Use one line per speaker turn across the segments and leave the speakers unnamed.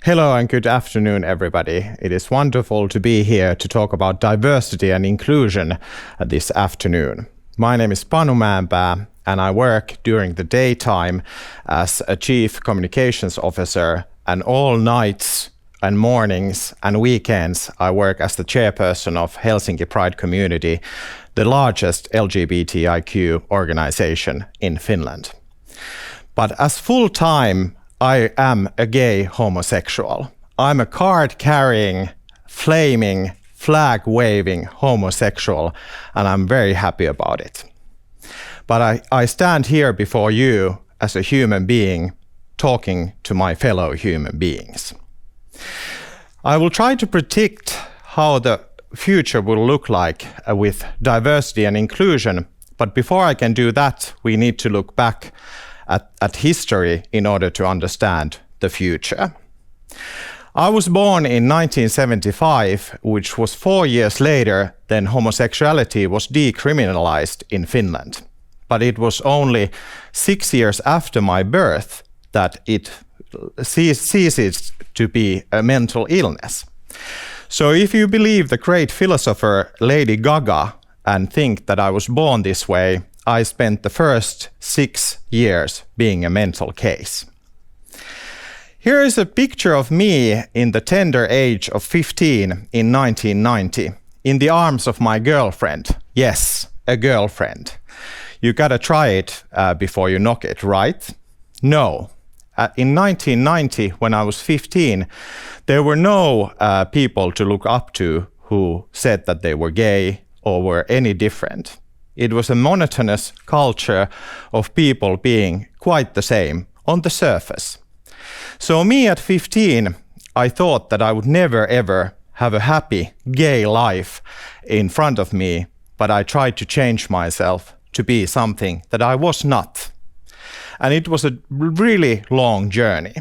Hello and good afternoon, everybody. It is wonderful to be here to talk about diversity and inclusion this afternoon. My name is Panu Mäenpää, and I work during the daytime as a Chief Communications Officer, and all nights and mornings and weekends I work as the chairperson of Helsinki Pride Community, the largest LGBTIQ organization in Finland. But as full-time, I am a gay homosexual. I'm a card-carrying, flaming, flag-waving homosexual, and I'm very happy about it. But I stand here before you as a human being, talking to my fellow human beings. I will try to predict how the future will look like with diversity and inclusion, but before I can do that, we need to look back at history in order to understand the future. I was born in 1975, which was 4 years later than homosexuality was decriminalized in Finland. But it was only 6 years after my birth that it ceases to be a mental illness. So if you believe the great philosopher Lady Gaga and think that I was born this way, I spent the first 6 years being a mental case. Here is a picture of me in the tender age of 15 in 1990, in the arms of my girlfriend. Yes, a girlfriend. You gotta try it before you knock it, right? No. In 1990, when I was 15, there were no people to look up to who said that they were gay or were any different. It was a monotonous culture of people being quite the same on the surface. So me at 15, I thought that I would never ever have a happy gay life in front of me, but I tried to change myself to be something that I was not. And it was a really long journey.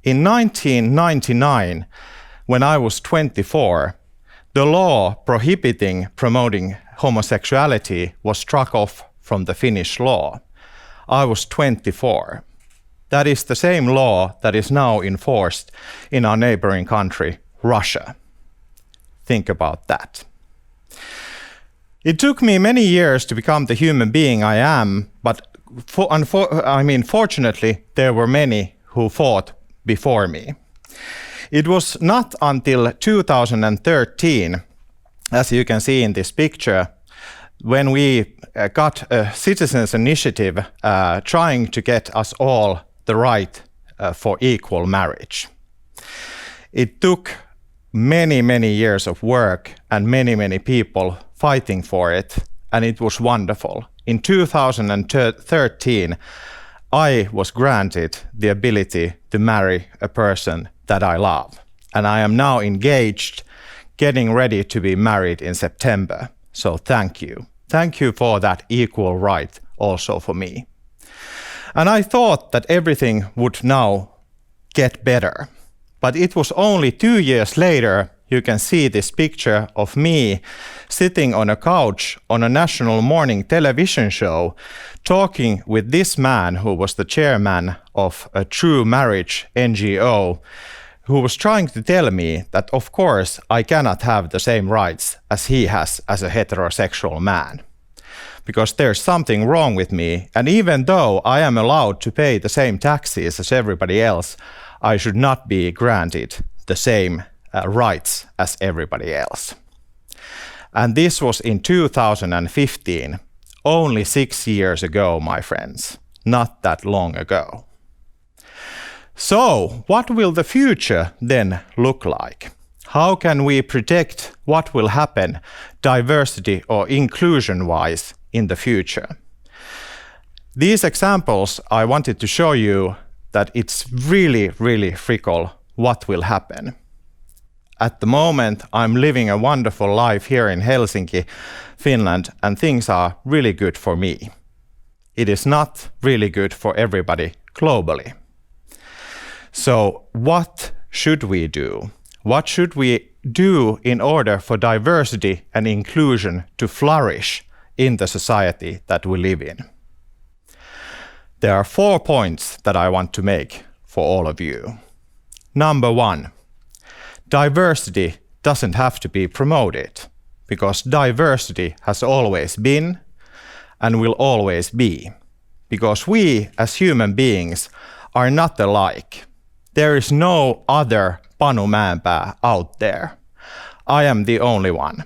In 1999, when I was 24, the law prohibiting promoting homosexuality was struck off from the Finnish law. I was 24. That is the same law that is now enforced in our neighboring country, Russia. Think about that. It took me many years to become the human being I am, but fortunately, there were many who fought before me. It was not until 2013, as you can see in this picture, when we got a citizens' initiative trying to get us all the right for equal marriage. It took many, many years of work and many, many people fighting for it, and it was wonderful. In 2013, I was granted the ability to marry a person that I love, and I am now engaged, getting ready to be married in September. So thank you. Thank you for that equal right also for me. And I thought that everything would now get better. But it was only 2 years later, you can see this picture of me sitting on a couch on a national morning television show, talking with this man who was the chairman of a True Marriage NGO, who was trying to tell me that of course I cannot have the same rights as he has as a heterosexual man. Because there's something wrong with me, and even though I am allowed to pay the same taxes as everybody else, I should not be granted the same rights as everybody else. And this was in 2015, only 6 years ago, my friends, not that long ago. So, what will the future then look like? How can we predict what will happen diversity or inclusion-wise in the future? These examples, I wanted to show you that it's really, really fickle what will happen. At the moment, I'm living a wonderful life here in Helsinki, Finland, and things are really good for me. It is not really good for everybody globally. So what should we do? What should we do in order for diversity and inclusion to flourish in the society that we live in? There are 4 points that I want to make for all of you. Number one, diversity doesn't have to be promoted because diversity has always been and will always be. Because we as human beings are not alike. There is no other Panu Mäenpää out there. I am the only one.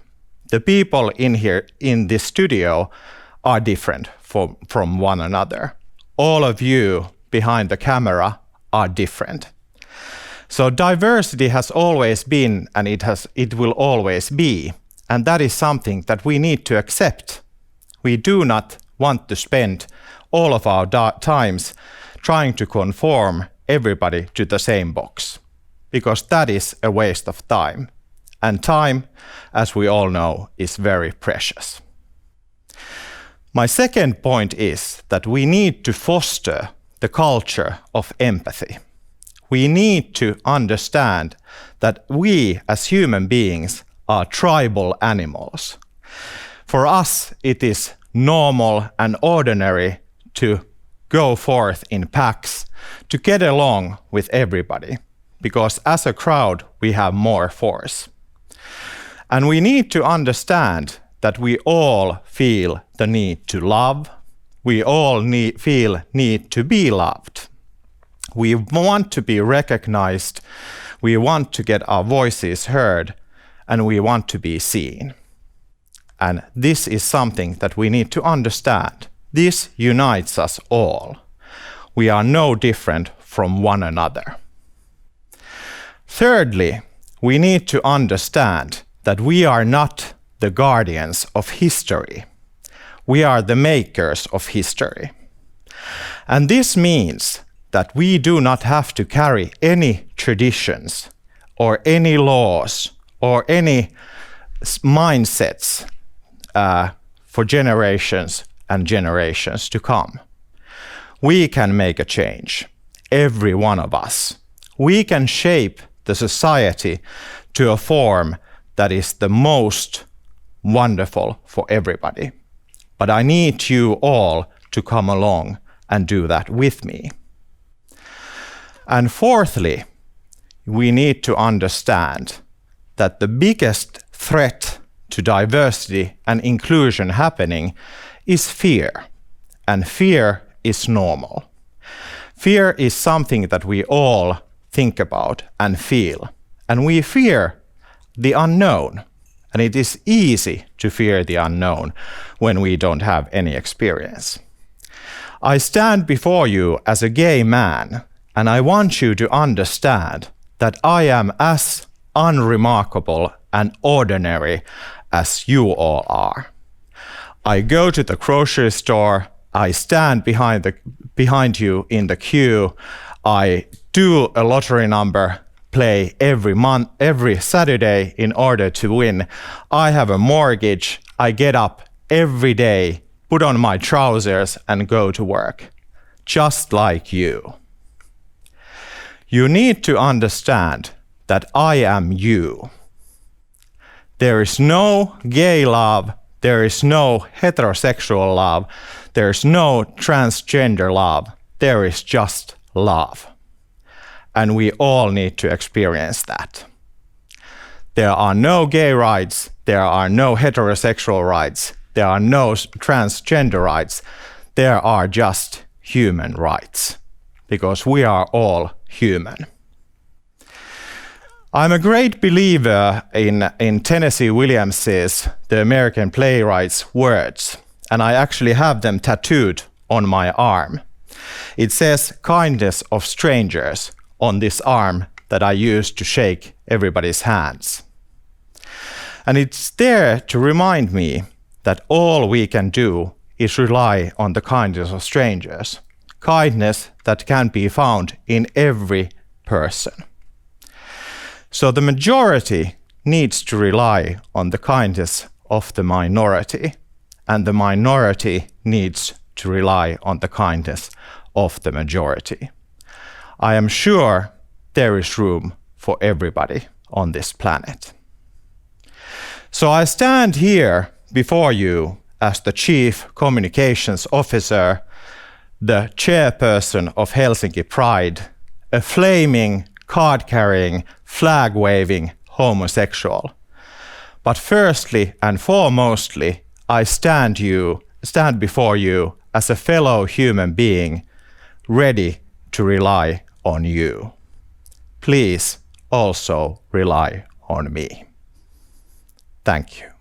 The people in here in this studio are different from one another. All of you behind the camera are different. So diversity has always been and it will always be. And that is something that we need to accept. We do not want to spend all of our times trying to conform everybody to the same box, because that is a waste of time. And time, as we all know, is very precious. My second point is that we need to foster the culture of empathy. We need to understand that we as human beings are tribal animals. For us, it is normal and ordinary to go forth in packs, to get along with everybody, because as a crowd we have more force. And we need to understand that we all feel the need to love, we all feel need to be loved. We want to be recognized, we want to get our voices heard, and we want to be seen. And this is something that we need to understand. This unites us all. We are no different from one another. Thirdly, we need to understand that we are not the guardians of history. We are the makers of history. And this means that we do not have to carry any traditions or any laws or any mindsets for generations and generations to come. We can make a change, every one of us. We can shape the society to a form that is the most wonderful for everybody. But I need you all to come along and do that with me. And fourthly, we need to understand that the biggest threat to diversity and inclusion happening is fear. And fear is normal. Fear is something that we all think about and feel. And we fear the unknown. And it is easy to fear the unknown when we don't have any experience. I stand before you as a gay man, and I want you to understand that I am as unremarkable and ordinary as you all are. I go to the grocery store, I stand behind you in the queue, I do a lottery number play every Saturday in order to win. I have a mortgage, I get up every day, put on my trousers and go to work, just like you. You need to understand that I am you. There is no gay love, there is no heterosexual love, there is no transgender love, there is just love. And we all need to experience that. There are no gay rights, there are no heterosexual rights, there are no transgender rights, there are just human rights, because we are all human. I'm a great believer in Tennessee Williams's The American Playwright's words, and I actually have them tattooed on my arm. It says kindness of strangers on this arm that I use to shake everybody's hands. And it's there to remind me that all we can do is rely on the kindness of strangers, kindness that can be found in every person. So the majority needs to rely on the kindness of the minority, and the minority needs to rely on the kindness of the majority. I am sure there is room for everybody on this planet. So I stand here before you as the Chief Communications Officer, the chairperson of Helsinki Pride, a flaming card-carrying, flag-waving homosexual. But firstly and foremostly, I stand before you as a fellow human being, ready to rely on you. Please also rely on me. Thank you.